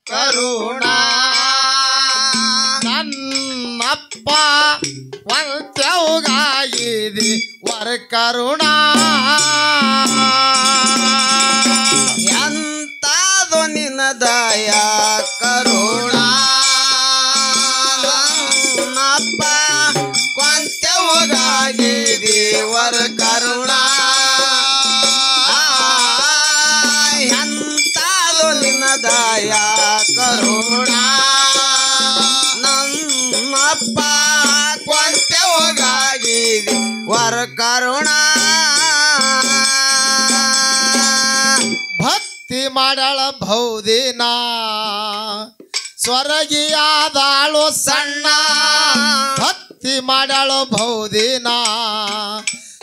ಕರುಣಾ ನನ್ನಪ್ಪ ವಂತ್ಯವುಗಾಗಿದಿ ವರ ಕರುಣಾ ಎಂತಾದು ನಿನ್ನ ದಯಾ ಕರುಣಾ ನನ್ನಪ್ಪ ಕೊಂತೆವುಗಾಗಿ ದೇವರ ಕರುಣಾ ಎಂತಾದು ನಿನ್ನ ದಯಾ ಕರುಣಾ ನನ್ನಪ್ಪ ಕೊಂತೆವುಗಾಗಿ ದೇವರ ಕರುಣಾ ಭಕ್ತಿ ಮಾಡಳ ಭೌದಿನ ಸ್ವರ್ಗಿಯಾದಾಳು ಸಣ್ಣ ಭಕ್ತಿ ಮಾಡಳು ಭೌದಿನ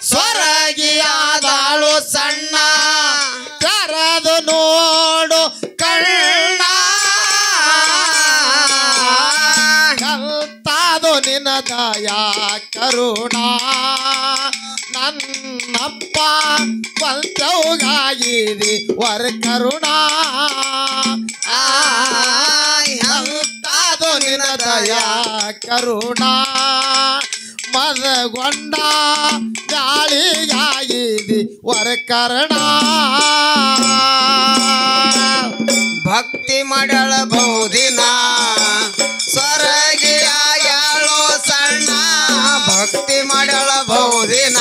ಸ್ವರ್ಗಿಯಾದಾಳು ಸಣ್ಣ ತೆರೆದು ನೋಡು ಕಣ್ಣ ಕಲ್ತಾದು ನಿನ್ನ ದಯಾ ಕರುಣಾ ನನ್ನಪ್ಪ ವಂತ್ಯವುಗಾಗಿದಿ ವರ ಕರುಣಾ ಎಂತಾದು ನಿನ್ನ ದಯಾ ಕರುಣಾ ಮದಗೊಂಡ ಗಾಳಿಗಾಗಿದಿ ವರ ಕರುಣಾ ಭಕ್ತಿ ಮಾಡಳ ಬಹುದಿನ ಸ್ವರ್ಗಿಯಾಗ್ಯಾಳೋ ಸಣ್ಣ ಭಕ್ತಿ ಮಾಡಳ ಬಹುದಿನ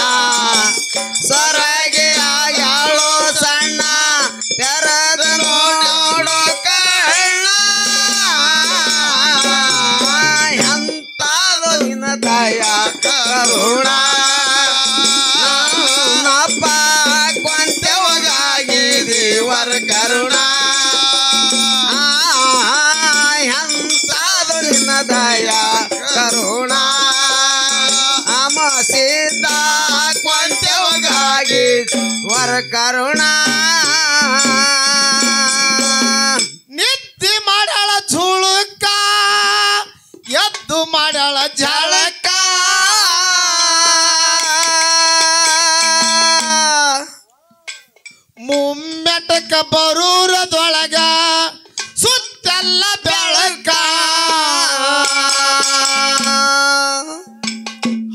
ಸ್ವರ್ಗಿಯಾಗ್ಯಾಳೋ ಸಣ್ಣ ತೆರೆದ ನೋಡೋ ಕಣ್ಣ ಎಂತಾದು ನಿನ್ನ ದಯಾ ಕರುಣಾ ನನ್ನಪ್ಪ ಕೊಂತೆವಗಾಗಿ ದೇವರ ಕರುಣಾ ಎಂತಾದು ನಿನ್ನ ದಯಾ ಕರುಣಾ ಅಮಸಿದ್ದ ಕೊಂತೆವಗಾಗಿ ವರ ಕರುಣಾ ನಿದ್ದೆ ಮಾಡಳ ಝುಳುಕ ಎದ್ದು ಮಾಡಳ ಝಳಕ ಮುಮ್ಮೆಟಕ ಬರೂರದೊಳಗ ಸುತ್ತೆಲ್ಲ ಬೆಳಕ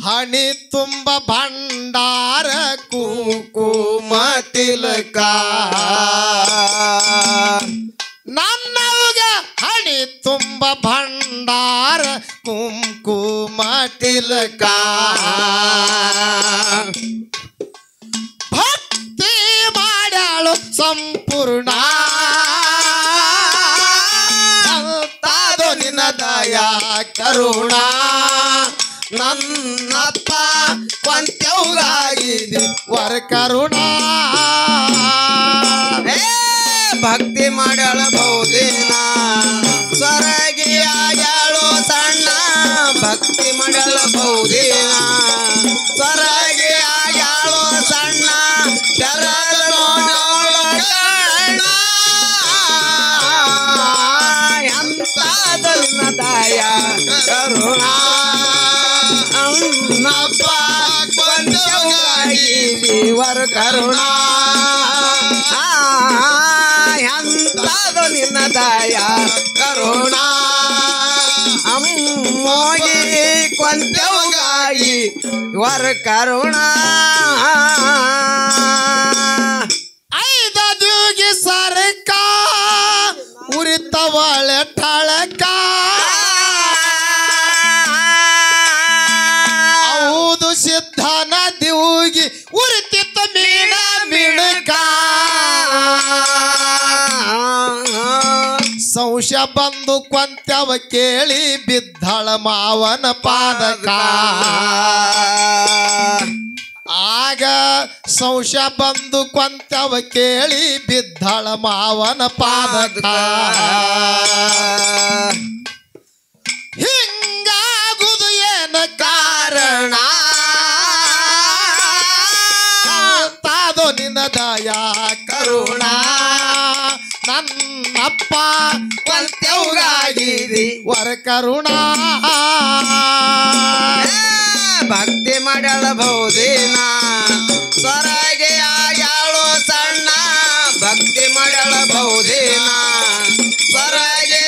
ಹಣಿ ತುಂಬ ಭಂಡಾರ ಕುಂಕುಮ ತಿಲಕ ನನ್ನವ್ಗ ಹಣಿ ತುಂಬ ಭಂಡಾರ ಕುಂಕುಮ ತಿಲಕ ಭಕ್ತಿ ಮಾಡಾಳು ಸಂಪೂರ್ಣ ಎಂತಾದು ನಿನ್ನ ದಯಾ ಕರುಣಾ ನನ್ನಪ್ಪ ಕೊಂತೆವುಗಾಗಿದಿ ವರ ಕರುಣಾ ಭಕ್ತಿ ಮಾಡಳ ಬಹುದಿನ ಸ್ವರ್ಗಿಯಾಗ್ಯಾಳೋ ಸಣ್ಣ ಭಕ್ತಿ ಮಾಡಳ ಬಹುದಿನ ಸ್ವರ್ಗಿಯಾಗ್ಯಾಳೋ ಸಣ್ಣ ತೆರೆದ ನೋಡೋ ಕಣ್ಣ ಎಂತಾದು ನಿನ್ನ ದಯಾ ಕರುಣಾ ನನ್ನಪ್ಪ ಕೊಂತೆವಗಾಗಿ ದೇವರ ಕರುಣಾ ಎಂತಾದು ನಿನ್ನ ದಯಾ ಕರುಣಾ ಅಮ್ಮೋಗಿ ಕೊಂತೆವಗಾಗಿ ವರ ಕರುಣಾ ಐದದಿಗೆ ಸರ್ಕ ಉರಿತವಳೆ ಠಳಕ ಹೌದು ಸಿದ್ಧನ ದಿವ್ಗಿ ಉರಿತಿತ್ತ ಮೀಣ ಮಿಣಕ ಸಂಶ ಬಂದು ಕೊಂತ್ಯವ ಕೇಳಿ ಬಿದ್ದಳ ಮಾವನ ಪಾದಕ ಆಗ ಸಂಶ ಬಂದು ಕೊಂತವ ಕೇಳಿ ಬಿದ್ದಳ ಮಾವನ ಪಾದಕ ಹಿಂಗಾಗುದು ಏನ ಕಾರಣ ತಾದು ನಿನ್ನ ದಯಾ ಕರುಣಾ ನನ್ನಪ್ಪ ಕೊಂತೆವಗಾಗಿದಿ ವರ ಕರುಣಾ ಭಕ್ತಿ ಮಾಡಳ ಬಹುದಿನ ಸ್ವರ್ಗಿಯಾಗ್ಯಾಳೋ ಸಣ್ಣ ಭಕ್ತಿ ಮಾಡಳ ಬಹುದಿನ ಸ್ವರ್ಗೆ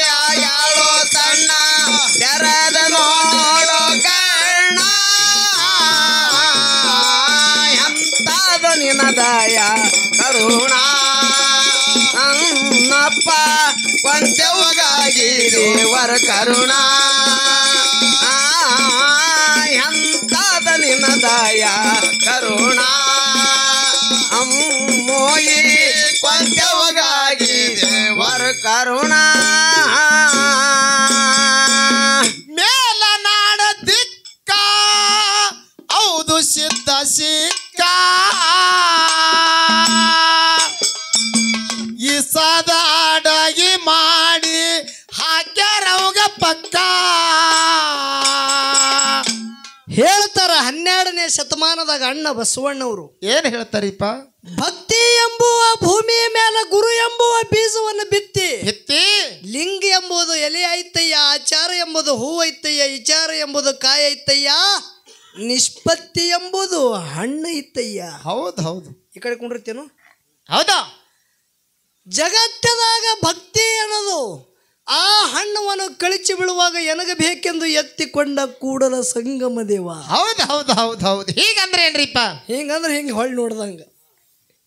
ದೇವರ ಕರುಣ ಎಂತಾದ ನಿನ್ನ ದಯ ಕರುಣ ಅಮ್ಮೋಯಿ ಕೊಂಚವಗಾಗಿ ದೇವರ ಕರುಣ ಮೇಲನಾಡ ದಿಕ್ಕ ಹೌದು ಸಿದ್ಧ ಸಿಕ್ಕ ಈ ಸದಾಡಗಿ ಮಾಡಿ ಹಾಕ್ಯಾರವ್ಗ ಪಕ್ಕ ಹೇಳ್ತಾರ 12ನೇ ಶತಮಾನದಾಗ ಅಣ್ಣ ಬಸವಣ್ಣವರು ಏನ್ ಹೇಳ್ತಾರಿಪ್ಪ? ಭಕ್ತಿ ಎಂಬುವ ಭೂಮಿಯ ಮೇಲೆ ಗುರು ಎಂಬುವ ಬೀಜವನ್ನು ಬಿತ್ತಿ ಹಿತ್ತಿ ಲಿಂಗ ಎಂಬುದು ಎಲೆ ಐತಯ್ಯ, ಆಚಾರ ಎಂಬುದು ಹೂ ಐತಯ್ಯ, ವಿಚಾರ ಎಂಬುದು ಕಾಯ ಐತಯ್ಯ, ನಿಷ್ಪತ್ತಿ ಎಂಬುದು ಹಣ್ಣು ಐತಯ್ಯ. ಹೌದು ಹೌದು ಈ ಕಡೆ ಕುಂಡಿರ್ತೇನು? ಹೌದಾ? ಜಗತ್ತದಾಗ ಭಕ್ತಿ ಅನ್ನೋದು ಆ ಹಣ್ಣವನ್ನು ಕಳಿಚಿ ಬೀಳುವಾಗ ಎನಗಬೇಕೆಂದು ಎತ್ತಿಕೊಂಡ ಕೂಡಲ ಸಂಗಮ ದೇವ. ಹೌದು ಹೌದು ಹೌದು ಹೌದು. ಹೀಗಂದ್ರೆ ಏನ್ರಿಪ್ಪ? ಹಿಂಗಂದ್ರೆ ಹಿಂಗೆ ಹೊಳ್ಳಿ ನೋಡ್ದಂಗ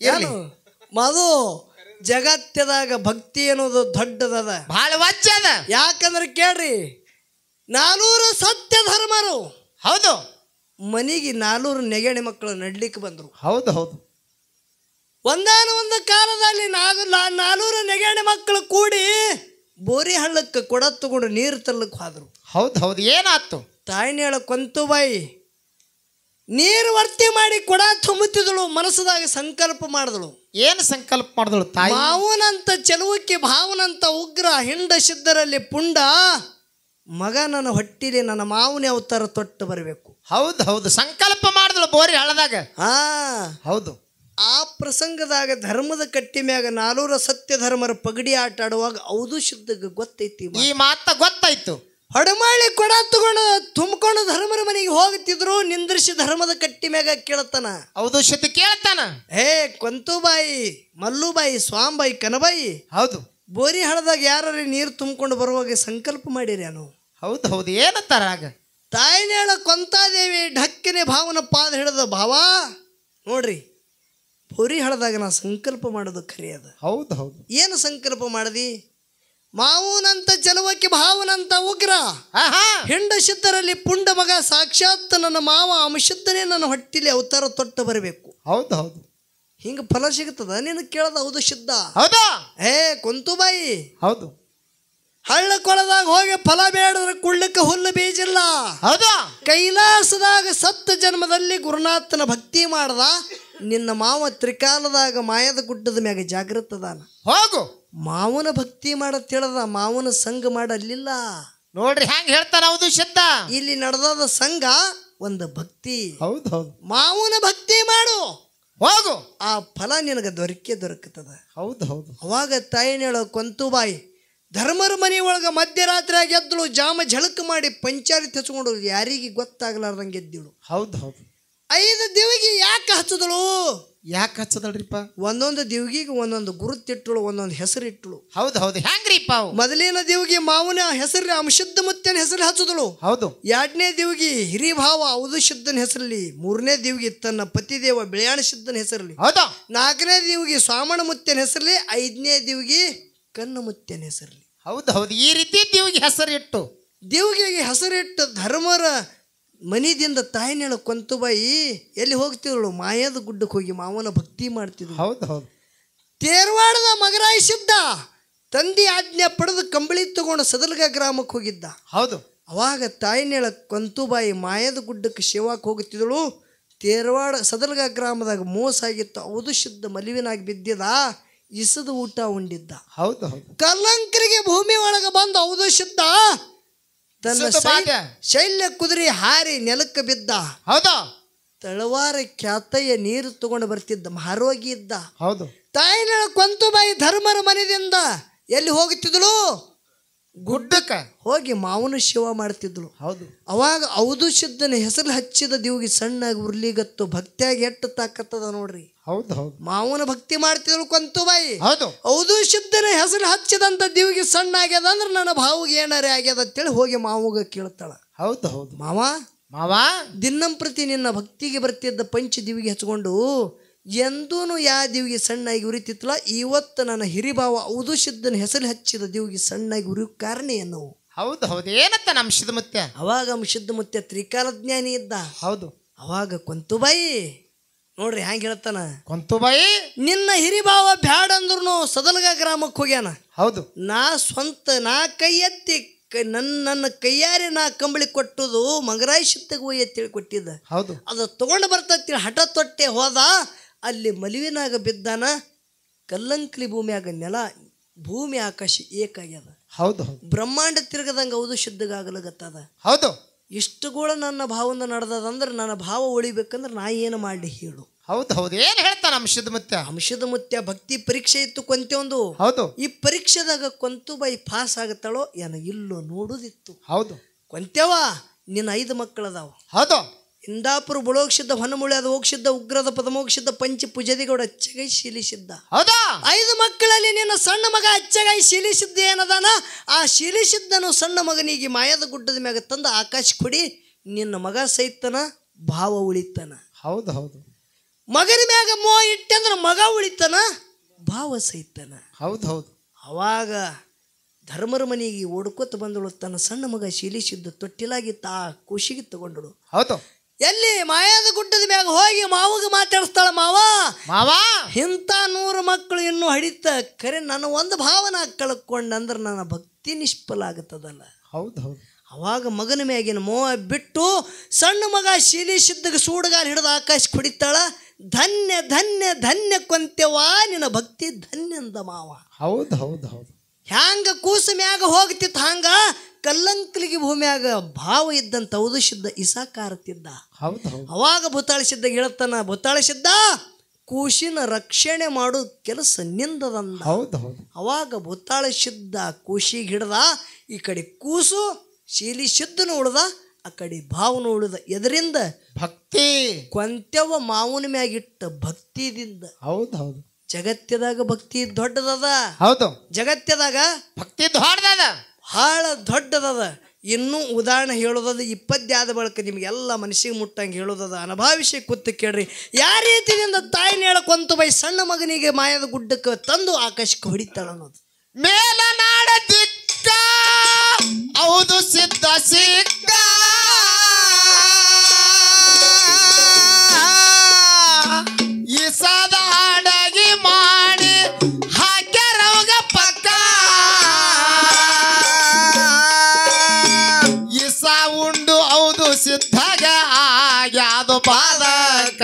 ಏನು ಮದು ಜಗತ್ತದಾಗ ಭಕ್ತಿ ಅನ್ನೋದು ದೊಡ್ಡದದ, ಬಹಳ ವಜ್ಜದ. ಯಾಕಂದ್ರೆ ಕೇಳ್ರಿ, 400 ಸತ್ಯ ಧರ್ಮರು ಹೌದು ಮನಿಗೆ 400 ನೆಗಣಿ ಮಕ್ಕಳು ನಡ್ಲಿಕ್ಕೆ ಬಂದ್ರು. ಹೌದು ಹೌದು. ಒಂದಾನೊಂದು ಕಾಲದಲ್ಲಿ 400 ನೆಗಣಿ ಮಕ್ಕಳು ಕೂಡಿ ಬೋರಿ ಹಳ್ಳಕ್ಕೆ ಕೊಡ ತಗೊಂಡು ನೀರು ತರ್ಲಕ್ಕೆ ಹೋದ್ರು. ಹೌದು ಹೌದು. ಏನಾಯ್ತು? ತಾಯಿನೇಳ ಕೊಂತುಬಾಯಿ ನೀರು ವರ್ತಿ ಮಾಡಿ ಕೊಡ ತುಂಬುತ್ತಿದಳು. ಮನಸ್ಸದಾಗ ಸಂಕಲ್ಪ ಮಾಡಿದಳು. ಏನು ಸಂಕಲ್ಪ ಮಾಡಿದಳು ತಾಯಿ? ಮಾವನಂತ ಚೆಲುವಕ್ಕೆ ಭಾವನಂತ ಉಗ್ರ ಹಿಂಡ ಸಿದ್ಧರಲ್ಲಿ ಪುಂಡ ಮಗ ನನ್ನ ಹೊಟ್ಟಿಲಿ ನನ್ನ ಮಾವನೇ ಅವತಾರ ತೊಟ್ಟು ಬರಬೇಕು. ಹೌದು ಹೌದು. ಸಂಕಲ್ಪ ಮಾಡಿದಳು ಬೋರಿ ಹಳ್ಳದಾಗ. ಹೌದು. ಆ ಪ್ರಸಂಗದಾಗ ಧರ್ಮದ ಕಟ್ಟಿ ಮ್ಯಾಗ 400 ಸತ್ಯ ಧರ್ಮರ ಪಗಡಿ ಆಟ ಆಡುವಾಗ ಹೌದು ಶುದ್ಧಗೆ ಗೊತ್ತೈತಿ. ಈ ಮಾತ ಗೊತ್ತಾಯ್ತು. ಹೊಡಮಾಳಿ ಕೊಡ ತಗೊಂಡು ತುಂಬಿಕೊಂಡು ಧರ್ಮರ ಮನೆಗೆ ಹೋಗುತ್ತಿದ್ರು. ನಿಂದ್ರಿಸಿ ಧರ್ಮದ ಕಟ್ಟಿ ಮ್ಯಾಗ ಕೇಳ್ತಾನ. ಹೌದು ಶುದ್ಧ ಕೇಳ್ತಾನ. ಹೇ ಕೊಂತುಬಾಯಿ, ಮಲ್ಲುಬಾಯಿ, ಸ್ವಾಂಬಾಯಿ, ಕನಬಾಯಿ, ಹೌದು ಬೋರಿ ಹಳದಾಗ ಯಾರು ನೀರು ತುಂಬಿಕೊಂಡು ಬರುವಾಗ ಸಂಕಲ್ಪ ಮಾಡಿರಿ ಅನು. ಹೌದು ಹೌದು. ಏನಂತಾರ ಆಗ? ತಾಯಿನೇಳ ಕೊಂತಾದೇವಿ ಢಕ್ಕಿನ ಭಾವನ ಪಾದ ಹಿಡಿದ ಭಾವ ನೋಡ್ರಿ, ಬೋರಿ ಹಳದಾಗ ನಾ ಸಂಕಲ್ಪ ಮಾಡೋದು ಖರೆ ಅದ. ಹೌದು ಹೌದು. ಏನು ಸಂಕಲ್ಪ ಮಾಡದಿ? ಮಾವನಂತ ಚಲುವಕ್ಕೆ ಭಾವನಂತ ಉಗ್ರ ಹಿಂಡ ಸಿದ್ಧರಲ್ಲಿ ಪುಂಡ ಮಗ ಸಾಕ್ಷಾತ್ ನನ್ನ ಮಾವ ಅಂಶುದ್ಧನೇ ನನ್ನ ಹೊಟ್ಟಿಲಿ ಅವತಾರ ತೊಟ್ಟ ಬರಬೇಕು. ಹೌದು ಹೌದು. ಹಿಂಗ ಫಲ ಸಿಗುತ್ತದ ನಿನ್ನ ಕೇಳದ? ಹೌದು ಸಿದ್ಧ. ಹೌದಾ? ಕೊಂತುಬಾಯಿ, ಹೌದು. ಹಳ್ಳ ಕೊಳದಾಗ ಹೋಗಿ ಫಲ ಬೇಡದ್ರೆ ಕುಳ್ಳಕ್ಕೆ ಹುಲ್ಲು ಬೀಜಿಲ್ಲ. ಹೌದಾ? ಕೈಲಾಸದಾಗ ಸತ್ತ ಜನ್ಮದಲ್ಲಿ ಗುರುನಾಥನ ಭಕ್ತಿ ಮಾಡ್ದ. ನಿನ್ನ ಮಾವ ತ್ರಿಕಾಲದಾಗ ಮಾಯದ ಗುಡ್ಡದ ಮ್ಯಾಗ ಜಾಗೃತದಾನ. ಹೋಗು ಮಾವನ ಭಕ್ತಿ ಮಾಡತ್ ಹೇಳದ, ಮಾವನ ಸಂಘ ಮಾಡಲಿಲ್ಲ. ನೋಡ್ರಿ ಹ್ಯಾಂಗ ಹೇಳ್ತಾರ. ಹೌದು ಸಿದ್ಧ. ಇಲ್ಲಿ ನಡೆದ ಸಂಘ ಒಂದು ಭಕ್ತಿ. ಹೌದು ಹೌದು. ಮಾವನ ಭಕ್ತಿ ಮಾಡು, ಹೋಗು, ಆ ಫಲ ನಿನಗೆ ದೊರಕುತ್ತದೆ. ಹೌದು ಹೌದು. ಅವಾಗ ತಾಯಿನೇಳ ಕೊಂತುಬಾಯಿ ಧರ್ಮರ ಮನೆ ಒಳಗ ಮಧ್ಯರಾತ್ರಿ ಆಗಿ ಎದ್ದಳು. ಜಾಮ ಝಳಕ್ ಮಾಡಿ ಪಂಚಾರಿ ಹಚ್ಕೊಂಡು ಯಾರಿಗೆ ಗೊತ್ತಾಗ್ಲಾರ್ದಂಗೆ ಎದ್ದಿಳು. ಹೌದು ಹೌದು. 5 ದಿವಿಗೆ ಯಾಕೆ ಹಚ್ಚದಳು? ಯಾಕೆ ಹಚ್ಚದಳ್ರಿಪ್ಪ? ಒಂದೊಂದು ದಿವ್ಗಿಗೆ ಒಂದೊಂದು ಗುರುತಿಟ್ಟಳು, ಒಂದೊಂದು ಹೆಸರು ಇಟ್ಟಳು. ಹೌದು ಹೌದು. ಹೆಂಗ್ರಿಪ್ಪ? ಮೊದಲಿನ ದಿವ್ಗಿ ಮಾವನ ಹೆಸರಲ್ಲಿ ಅಂಶುದ್ಧ ಮುತ್ತನ ಹೆಸರು ಹಚ್ಚದಳು. ಹೌದು. 2ನೇ ದಿವ್ಗಿ ಹಿರಿಭಾವ ಔದು ಸಿದ್ಧನ ಹೆಸರಲ್ಲಿ. 3ನೇ ದಿವ್ಗಿ ತನ್ನ ಪತಿದೇವ ಬಿಳಿಯಾಣ ಸಿದ್ಧನ ಹೆಸರಲ್ಲಿ. ಹೌದಾ? 4ನೇ ದಿವ್ಗಿ ಸ್ವಾಮಣ ಮುತ್ತನ ಹೆಸರಲ್ಲಿ. 5ನೇ ದಿವ್ಗಿ ಕಣ್ಣು ಮುತ್ತನ ಹೆಸರಲ್ಲಿ. ಹೌದು ಹೌದು. ಈ ರೀತಿ ದಿವ್ಗಿ ಹೆಸರು ಇಟ್ಟು ದಿವ್ಗಿಗೆ ಹೆಸರಿಟ್ಟು ಧರ್ಮರ ಮನಿದಿಂದ ತಾಯಿನೇಳ ಕೊಂತುಬಾಯಿ ಎಲ್ಲಿ ಹೋಗ್ತಿದಳು? ಮಾಯದ ಗುಡ್ಡಕ್ಕೆ ಹೋಗಿ ಮಾವನ ಭಕ್ತಿ ಮಾಡ್ತಿದ್ಳು. ಹೌದು ಹೌದು. ತೇರ್ವಾಡದ ಮಗರಾಯ ಸಿದ್ಧ ತಂದೆ ಆಜ್ಞೆ ಪಡೆದು ಕಂಬಳಿ ತಗೊಂಡು ಸದಲ್ಗ ಗ್ರಾಮಕ್ಕೆ ಹೋಗಿದ್ದ. ಹೌದು. ಅವಾಗ ತಾಯಿನೇಳ ಕೊಂತುಬಾಯಿ ಮಾಯದ ಗುಡ್ಡಕ್ಕೆ ಶಿವಕ್ಕೆ ಹೋಗುತ್ತಿದ್ದಳು. ತೇರ್ವಾಡ ಸದಲ್ಗ ಗ್ರಾಮದಾಗ ಮೋಸ ಆಗಿತ್ತು. ಹೌದು ಶುದ್ಧ ಮಲಿವಿನಾಗಿ ಬಿದ್ದಿದ. ಇಸದ ಊಟ ಉಂಡಿದ್ದ. ಹೌದು ಹೌದು. ಕಲ್ಲಂಕರಿಗೆ ಭೂಮಿ ಒಳಗೆ ಬಂದು ಹೌದು ಶುದ್ಧ ತನ್ನ ಶೈಲ್ಯ ಕುದುರೆ ಹಾರಿ ನೆಲಕ್ಕೆ ಬಿದ್ದ. ಹೌದಾ? ತಳವಾರ ಖ್ಯಾತಯ್ಯ ನೀರು ತಗೊಂಡು ಬರ್ತಿದ್ದ. ಮಹಾರೋಗಿ ಇದ್ದ. ಹೌದು. ತಾಯಿನ ಕೊಂತುಬಾಯಿ ಧರ್ಮರ ಮನೆಯಿಂದ ಎಲ್ಲಿ ಹೋಗುತ್ತಿದ್ದಳು? ಗುಡ್ಡಕ್ಕ ಹೋಗಿ ಮಾವನ ಶಿವ ಮಾಡ್ತಿದ್ಳು. ಹೌದು. ಅವಾಗ ಹೌದು ಸಿದ್ಧನ ಹೆಸರು ಹಚ್ಚಿದ ದಿವ್ಗಿ ಸಣ್ಣಾಗಿ ಉರ್ಲಿಗತ್ತು. ಭಕ್ತಿಯಾಗಿ ಎಷ್ಟು ತಾಕತ್ತದ ನೋಡ್ರಿ. ಹೌದು ಹೌದು. ಮಾವನ ಭಕ್ತಿ ಮಾಡ್ತಿದ್ಳು ಕೊಂತುಬಾಯಿ. ಹೌದು. ಹೌದು ಸಿದ್ಧನ ಹೆಸರು ಹಚ್ಚಿದಂತ ದಿವ್ಗಿ ಸಣ್ಣ ಆಗ್ಯದ ಅಂದ್ರೆ ನನ್ನ ಭಾವಿಗೆ ಏನಾರೇ ಆಗ್ಯದ ಅಂತೇಳಿ ಹೋಗಿ ಮಾವಗ ಕೇಳ್ತಾಳ. ಹೌದು ಹೌದು. ಮಾವ ಮಾವ ದಿನಂಪ್ರತಿ ನಿನ್ನ ಭಕ್ತಿಗೆ ಬರ್ತಿದ್ದ ಪಂಚ ದಿವಿಗೆ ಹಚ್ಕೊಂಡು ಎಂದೂ ಯಾ ದೇವಿಗೆ ಸಣ್ಣಾಗಿ ಉರಿತಿತ್ತಲ್ಲ, ಇವತ್ತು ನನ್ನ ಹಿರಿಭಾವ ಔದು ಸಿದ್ಧನ ಹೆಸರು ಹಚ್ಚಿದ ದೇವಿಗೆ ಸಣ್ಣಾಗಿ ಉರಿಯೋ ಕಾರಣ ಏನು? ಹೌದು ಹೌದು, ಏನತ್ತ ನಮ್ಮ ಸಿದ್ಧಮುತ್ಯ? ಅವಾಗ ಸಿದ್ಧ ಮುತ್ಯ ತ್ರಿಕಾಲಜ್ಞಾನಿ ಇದ್ದ. ಹೌದು. ಅವಾಗ ಕೊಂತುಬಾಯಿ ನೋಡ್ರಿ ಹ್ಯಾಂಗ ಹೇಳ್ತಾನ, ಕೊಂತುಬಾಯಿ ನಿನ್ನ ಹಿರಿಭಾವ ಬ್ಯಾಡ ಅಂದ್ರೂ ಸದಲಗ ಗ್ರಾಮಕ್ಕೆ ಹೋಗ್ಯಾನ. ಹೌದು. ನಾ ಕೈ ಎತ್ತಿ ನನ್ನ ಕೈಯಾರೆ ನಾ ಕಂಬಳಿ ಕೊಟ್ಟುದು ಮಂಗರಾಯ ಸಿದ್ಧಗೆ ಹೋಗಿ ಎತ್ತೇಳಿ ಕೊಟ್ಟಿದ್ದ. ಹೌದು. ಅದು ತಗೊಂಡು ಬರ್ತತಿ ಹಠ ತೊಟ್ಟೆ ಹೋದ, ಅಲ್ಲಿ ಮಲಿವಿನಾಗ ಬಿದ್ದಾನ. ಕಲ್ಲಂಕ್ಲಿ ಭೂಮಿಯಾಗ ನೆಲ ಭೂಮಿ ಆಕಾಶ ಏಕಾಗ್ಯದ. ಹೌದು. ಬ್ರಹ್ಮಾಂಡ ತಿರುಗದಂಗ ಹೌದು ಶುದ್ಧಗಾಗಲಾಗತ್ತದ. ಹೌದು. ಇಷ್ಟುಗಳು ನನ್ನ ಭಾವನ ನಡೆದದಂದ್ರೆ ನನ್ನ ಭಾವ ಉಳಿಬೇಕಂದ್ರೆ ನಾ ಏನು ಮಾಡಿ ಹೇಳು? ಹೌದು ಹೌದು, ಏನು ಹೇಳ್ತಾನ ನಮ್ಮ ಸಿದ್ಧಮುತ್ಯ? ಅಂಶದ ಮುತ್ಯ ಭಕ್ತಿ ಪರೀಕ್ಷೆ ಇತ್ತು ಕೊಂತೆ ಒಂದು. ಹೌದು. ಈ ಪರೀಕ್ಷೆದಾಗ ಕೊಂತುಬಾಯಿ ಪಾಸ್ ಆಗತ್ತಾಳೋ ಏನೋ ಇಲ್ಲೋ ನೋಡುದಿತ್ತು. ಹೌದು. ಕೊಂತೆವ ನಿನ್ನ 5 ಮಕ್ಕಳದಾವ. ಹೌದು. ಇಂದಾಪುರ ಬುಳೋಕ್ಷಿದ್ದ ಹೊನ್ನಮುಳಿ ಅದು ಹೋಗ್ಸಿದ್ದ ಉಗ್ರದ ಪದಮೋಕ್ಷಿದ್ದ ಪಂಚ ಪುಜದಿಗೌಡ ಅಚ್ಚಗೈ ಶೀಲಿಸಿದ್ದ. ಹೌದಾ? 5 ಮಕ್ಕಳಲ್ಲಿ ನಿನ್ನ ಸಣ್ಣ ಮಗ ಅಚ್ಚಗೈ ಶೀಲಿಸಿದ್ದ ಏನದಾನ, ಆ ಶೀಲಿಸಿದ್ದನು ಸಣ್ಣ ಮಗನಿಗೆ ಮಾಯದ ಗುಡ್ಡದ ಮ್ಯಾಗ ತಂದ ಆಕಾಶ ಕೊಡಿ, ನಿನ್ನ ಮಗ ಸೈತನ ಭಾವ ಉಳಿತನ. ಹೌದು ಹೌದು. ಮಗನ ಮ್ಯಾಗ ಮೋಹ ಇಟ್ಟಂದ್ರೆ ಮಗ ಉಳಿತನ, ಭಾವ ಸೈತನ. ಹೌದು ಹೌದು. ಅವಾಗ ಧರ್ಮರ ಮನೆಗೆ ಓಡ್ಕೊತ ಬಂದಳು. ತನ್ನ ಸಣ್ಣ ಮಗ ಶೀಲಿಸಿದ್ದು ತೊಟ್ಟಿಲಾಗಿ ತಾ ಖುಷಿಗೆ ತಗೊಂಡಳು. ಹೌದು. ಎಲ್ಲಿ ಮಾಯಾದ ಗುಡ್ಡದ ಮ್ಯಾಗ ಹೋಗಿ ಮಾವಗೆ ಮಾತಾಡಿಸ್ತಾಳ, ಮಾವ ಮಾವ ಇಂಥ 100 ಮಕ್ಕಳು ಇನ್ನೂ ಹಡಿತ ಖರೆ ನನ್ನ ಒಂದು ಭಾವನ ಕಳ್ಕೊಂಡಂದ್ರೆ ನನ್ನ ಭಕ್ತಿ ನಿಷ್ಫಲ ಆಗುತ್ತದಲ್ಲ. ಹೌದು ಹೌದು. ಅವಾಗ ಮಗನ ಮ್ಯಾಗಿನ ಮೋಹ ಬಿಟ್ಟು ಸಣ್ಣ ಮಗ ಶೀಲಿಸಿದ್ದಾಗ ಸೂಡುಗಾಲ ಹಿಡಿದು ಆಕಾಶ ಕುಡಿತಾಳ. ಧನ್ಯ ಧನ್ಯ ಧನ್ಯ ಕೊಂತೆವಾ ನಿನ್ನ ಭಕ್ತಿ ಧನ್ಯಂದ ಮಾವ. ಹೌದು ಹೌದು ಹೌದು. ಹ್ಯಾಂಗ ಕೂಸು ಮ್ಯಾಗ ಹೋಗ್ತಿತ್ತು ಹಂಗ ಕಲ್ಲಂಕಲಿಗೆ ಭೂಮಿಯಾಗ ಭಾವ ಇದ್ದಂತ ಔದುಷಿದ್ದ ಇಸಾಕಾರತಿದ್ದ. ಹೌದು ಹೌದು. ಅವಾಗ ಭೂತಾಳಿಸಿದ್ದ ಹೇಳ್ತಾನ, ಭೂತಾಳಿಸಿದ್ದ ಕೂಸಿನ ರಕ್ಷಣೆ ಮಾಡೋ ಕೆಲಸ ನಿಂದದಂದ. ಹೌದು ಹೌದು. ಅವಾಗ ಭೂತಾಳಿಸಿದ್ದ ಕೂಸಿಗೆ ಹಿಡ್ದ, ಈ ಕಡೆ ಕೂಸು ಶೀಲಿಸಿದ್ದನು ಉಳ್ದ, ಆ ಕಡೆ ಭಾವನು ಉಳಿದ. ಎದರಿಂದ? ಭಕ್ತಿ. ಕೊಂತೆವ ಮಾವನ ಮ್ಯಾಗಿಟ್ಟ ಭಕ್ತಿದಿಂದ. ಹೌದು ಹೌದು. ಜಗತ್ತದಾಗ ಭಕ್ತಿ ದೊಡ್ಡದದ. ಹೌದು. ಜಗತ್ತದಾಗ ಭಕ್ತಿ ದೊಡ್ಡದದ, ಭಾಳ ದೊಡ್ಡದದ. ಇನ್ನೂ ಉದಾಹರಣೆ ಹೇಳೋದದ 20 ಆದ ಬಳಿಕ ನಿಮಗೆಲ್ಲ ಮನಸ್ಸಿಗೆ ಮುಟ್ಟಂಗೆ ಹೇಳೋದದ. ಅನುಭವಿಸಿ ಕೂತು ಕೇಳ್ರಿ. ಯಾವ ರೀತಿಯಿಂದ ತಾಯಿನ ಹೇಳಕೊಂತು ಬೈ ಸಣ್ಣ ಮಗನಿಗೆ ಮಾಯದ ಗುಡ್ಡಕ್ಕೆ ತಂದು ಆಕಾಶಕ್ಕೆ ಹೊಡಿತಾಳ ಅನ್ನೋದು. ಮೇಲನಾಡ ದಿಕ್ಕ ಹೌದು ಸಿದ್ಧ ಸಿಕ್ಕ ಇಸದ ಅಡಗಿ ಮಾಡಿ ಹಾಕ್ಯಾರವಾಗ ಪಕ್ಕ ಇಸ ಉಂಡು ಹೌದು ಸಿದ್ಧಾಗ ಆಗ್ಯಾದು ಬಾಲಕ.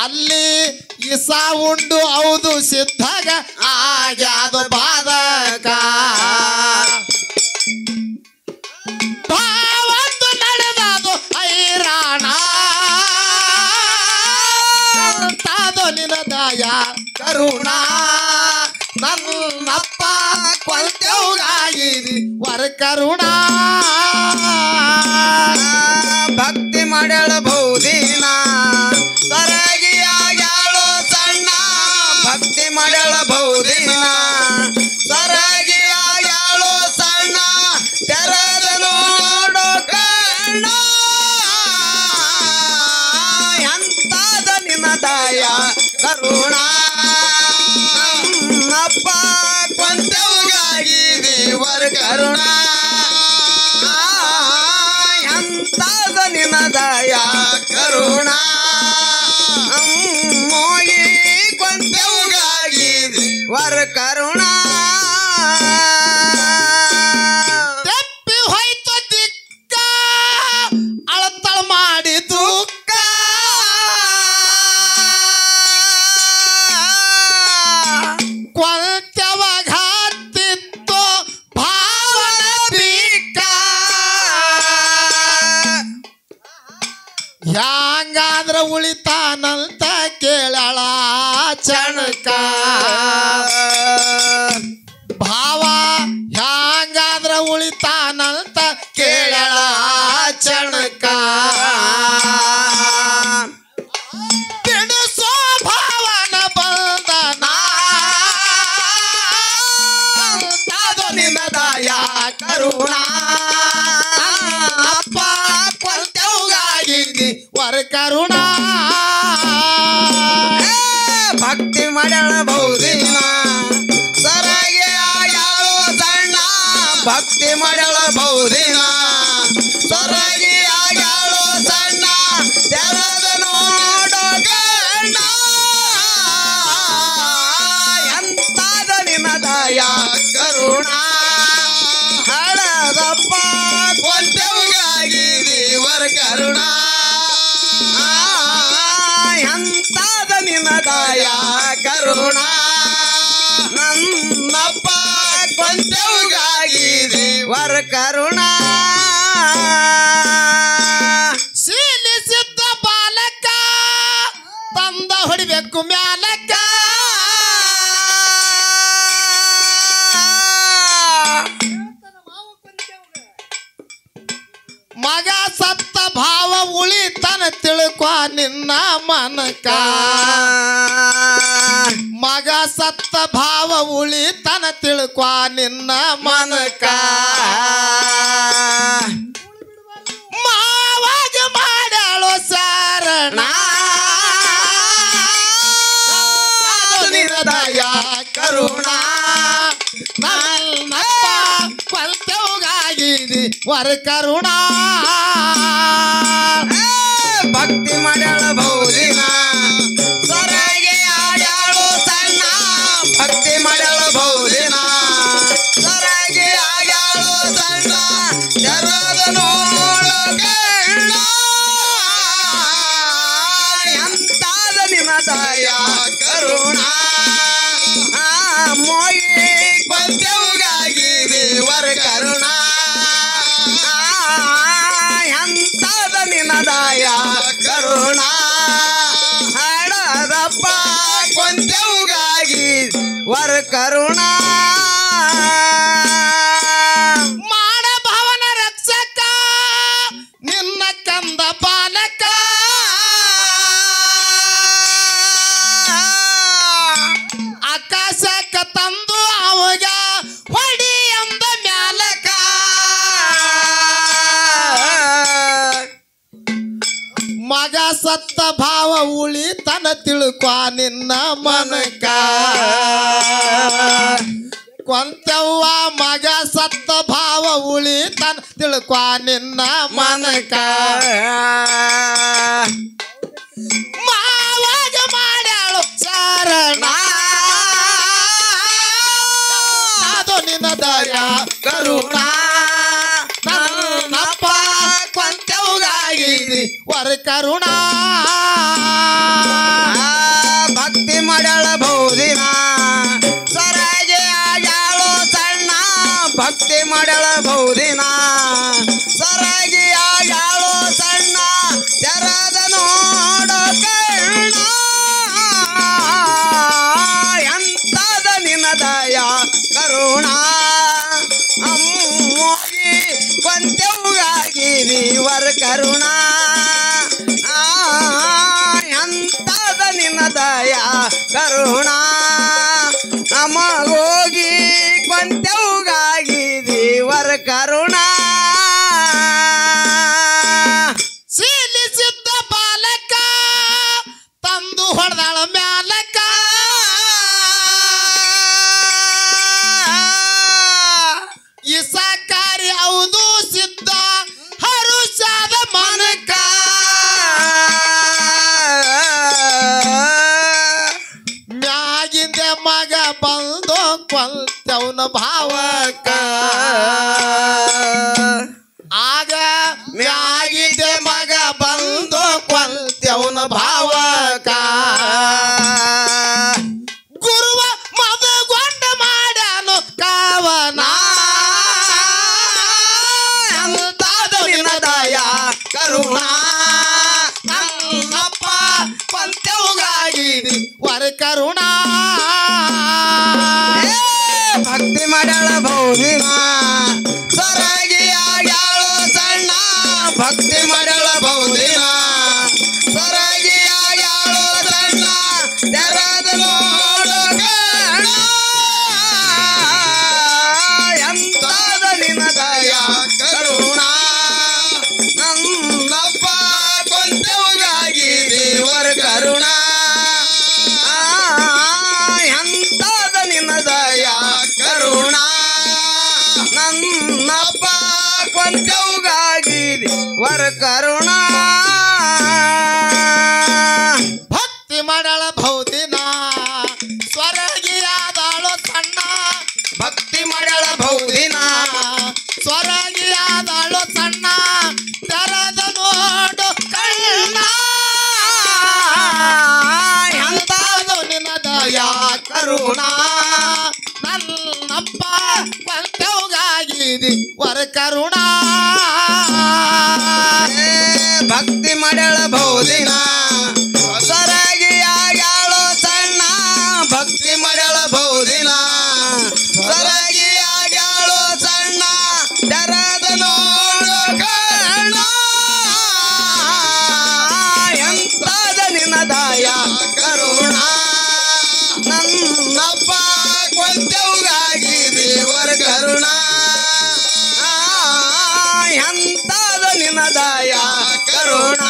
ಅಲ್ಲಿ ಇಸ ಉಂಡು ಹೌದು ಸಿದ್ಧಾಗ ಆಗ್ಯಾದು ಬಾಲಕ. ಭಾವಂದು ನಡೆದದು ಐರಾಣ ತಾದು ನಿನ್ನ ದಯ ಕರುಣ. ನನ್ನಪ್ಪ ಕೊಂತೆವುಗಾಗಿರಿ ವರ ಕರುಣ. ಭಕ್ತಿ ಮಾಡ್ಯಾಳ ಬಹುದಿನ ಸರಗಿಯಾಗ್ಯಾಳು ಸಣ್ಣ. ಭಕ್ತಿ ಮಾಡ್ಯಾಳ ಬಹುದಿನ ಸರಗಿಯಾಗ್ಯಾಳು ಸಣ್ಣ. ತೆರೆದನು ನೋಡೋ ಕಣ್ಣ ಎಂತಾದ ನಿನ್ನ ದಯ ಕರುಣ. ಅಪ್ಪ ಕೊಂತೆವುಗಾಗಿ ದೇವರ ಕರುಣ ಎಂತಾದ ನಿನ್ನ ದಯ ಕರುಣ. ಮೋಗಿ ಕೊಂತೆವುಗಾಗಿ ದೇವರ ಕರುಣ. ತೆಪ್ಪಿ ಹೋಯ್ತು ದಿಕ್ಕ ಅಳತಳ ಮಾಡಿ ದುಃಖ. ಕೊಂತೆವಾಗ ಹತ್ತಿತ್ತು ಭಾವನ ಬಿಕ್ಕ. ಹ್ಯಾಂಗಾದ್ರ ಉಳಿತಾನಂತ ಕೇಳಳ ಚಣಕ. ಭಾವ ಹ್ಯಾಂಗಾದ್ರ ಉಳಿತಾನಂತ ಕೇಳಳ ಚಣಕ. ಬಿಡಿಸೋ ಭಾವನ ಬಂದನ ತಾದು ನಿನ್ನ ದಯ ಕರುಣ. ಅಪ್ಪ ಕೊಂತೆವುಗಾಗಿ ಕೊಂತೆವುಗಾಗಿದಿ ವರ ಕರುಣಾ ಭಕ್ತಿ ಮಾಡ್ಯಾಳ ಬಹುದಿನ ಸರಾಗಿ ಆಗ್ಯಾಳು ಸಣ್ಣ ಭಕ್ತಿ ಮಾಡ್ಯಾಳ ಬಹುದಿನ ಸರಾಗಿ ಆಗ್ಯಾಳು ಸಣ್ಣ ತೆರೆದ ನೋಡೋ ಕಣ್ಣ ಎಂತಾದ ನಿನ್ನ ದಯ ಕರುಣ ಹಳದಪ್ಪ ಕೊಂತೆವುಗಾಗಿದಿ ವರ ಕರುಣ ಎಂತಾದ ನಿನ್ನ ದಯ ಕರುಣ ನನ್ನಪ್ಪ ಕೊಂತೆವುಗಾಗಿದಿ ವರ ಕರುಣ ಶೀಲಿಸಿದ್ದ ಬಾಲಕ ತಂದ ಹೊಡಿಬೇಕು ಮ್ಯಾಲಕ್ಕ ಮಗ ಸತ್ತ ಭಾವ ಉಳಿತನ ತಿಳ್ಕೊ ನಿನ್ನ ಮನಕ ಮಗ ಸತ್ತ ಭಾವ ಉಳಿತನ ತಿಳ್ಕೊ ನಿನ್ನ ಮನಕ ಮಾವಾಗ ಮಾಡಾಳೋ ಶರಣ ದಯ ಕರುಣ ನನ್ನಪ್ಪ ಕೊಂತೆವುಗಾಗಿದಿ ವರ ಕರುಣಾ ಭಕ್ತಿ ಮಾಡ್ಯಾಳ ಬಹುದಿನ ಸರಾಗಿ ಆಡ್ಯಾಳು ಸಣ್ಣ ಭಕ್ತಿ ಮಾಡ್ಯಾಳ ಬಹುದಿನ ಸರಾಗಿ ಆಗ್ಯಾಳು ಸಣ್ಣ ತೆರೆದ ನೋಡೋ ಕಣ್ಣ ಎಂತಾದ ನಿನ್ನ ದಯ ಕರುಣ ಮೋಗಿ ಕೊಂತೆವುಗಾಗಿದಿ ವರ ಕರುಣ ಎಂತಾದ ನಿನ್ನ ದಯ ಕರುಣ ಹಡದಪ್ಪ ಕೊಂತೆವುಗಾಗಿ ವರ ಕರುಣ ಮಾಡ ಭವನ ರಕ್ಷಕ ನಿನ್ನ ಕಂದ ಬಾಲಕ ಆಕಾಶಕ್ಕ ತಂದು ಅವಾಗ ಹೊಡಿ ಎಂದ ಮ್ಯಾಲಕ ಮಗ ಸತ್ತ ಭಾವ ಉಳಿತನ ತಿಳ್ಕೊ ನಿನ್ನ ಮನಕ ಕೊಂತೆವ್ವ ಮಗ ಸತ್ತ ಭಾವ ಉಳಿತನ ತಿಳ್ಕೊ ನಿನ್ನ ಮನಕ ಮಾವಾಗ ಮಾಡ್ಯಾಳು ಶರಣ ಅದು ನಿನ್ನ ದಯ ಕರುಣ ನನ್ನಪ್ಪ ಕೊಂತೆವುಗಾಗಿದಿ ವರ ಕರುಣಾ ಭಕ್ತಿ ಮಾಡ್ಯಾಳ ಬಹುದಿನ ಸರಾಗಿ ಆಗ್ಯಾಳು ಸಣ್ಣ ಭಕ್ತಿ ಮಾಡ್ಯಾಳ ಬಹುದಿನ ಸರಾಗಿ ಆಗ್ಯಾಳು ಸಣ್ಣ ತೆರೆದ ನೋಡೋ ಕಣ್ಣ ಎಂತಾದ ನಿನ್ನ ದಯ ಕರುಣ ಅಮ್ಮೋಗಿ ಕೊಂತೆವುಗಾಗಿದಿ ವರ ಕರುಣ ಎಂತಾದ ನಿನ್ನ ದಯ ಕರುಣ ನಮಗೋಗಿ ಕೊಂತೆವುಗಾಗಿದಿ ವರ ಕರುಣ ಶೀಲಿಸಿದ್ದ ಬಾಲಕ ತಂದು ಹೊಡೆದಾಳ ಮ್ಯಾಲಕ ಇಸಕಾರಿ ಹೌದು ಸಿದ್ಧ ಹರುಷಾದ ಮನಕ ಮ್ಯಾಗಿಂದೆ ಮಗ ಬಂದು ಕೊಂತೆವನ ಭಾವಕ ಆಗ ಮ್ಯಾಗಿಂದೆ ಮಗ ಬಂದು ಕೊಂತೆವನ ಭಾವಕ ಗುರುವ ಮದಗೊಂಡ ಮಾಡ್ಯಾನು ಕಾವನ ಎಂತಾದ ನಿನ್ನ ದಯ ಕರುಣ ನನ್ನಪ್ಪ ಕೊಂತೆವುಗಾಗಿದಿ ವರ ಕರುಣಾ ಭಕ್ತಿ ಮಾಡ್ಯಾಳ ಬಹುದಿನ ಸರಾಗಿ ಆಗ್ಯಾಳು ಸಣ್ಣ ಭಕ್ತಿ ಮಾಡ್ಯಾಳ ಬಹುದಿನ ಸರಾಗಿ ಆಗ್ಯಾಳು ಸಣ್ಣ ತೆರೆದ ನೋಡೋ ಕಣ್ಣ ಎಂತಾದ ನಿನ್ನ ದಯ ಕರುಣ ನನ್ನಪ್ಪ ಕೊಂಚವುಗಾಗಿ ವರ ಕರುಣ ಭಕ್ತಿ ಮಾಡಳ ಭೌದಿನ ಸ್ವರ್ಗಿಯಾದಳು ಸಣ್ಣ ಭಕ್ತಿ ಮಾಡಳ ಭೌದಿನ ಸ್ವರ್ಗಿಯಾದಳು ಸಣ್ಣ ತೆರೆದ ನೋಡು ಕಣ್ಣ ಎಂತಾದು ನಿನ್ನ ದಯಾ ಕರುಣ ನನ್ನಪ್ಪ ಕೊಂಚವುಗಾಗಿದೆ ವರ ಕರುಣ ಭಕ್ತಿ ಮಾಡಳ ಭೌದಿನ ಸರಗಿಯಾಗ್ಯಾಳು ಸಣ್ಣ ಭಕ್ತಿ ಮಾಡಳ ಭೌದಿನ ಸರಗಿಯಾಗ್ಯಾಳು ಸಣ್ಣ ತೆರೆದ ನೋಡು ಕಣ್ಣ ಎಂತಾದ ನಿನ್ನ ದಯಾ ಕರುಣ ನನ್ನಪ್ಪ ಕೊಂಚವುಗಾಗಿ ದೇವರ ಕರುಣ ಎಂತಾದ ನಿನ್ನ ದಯಾ ಕರುಣ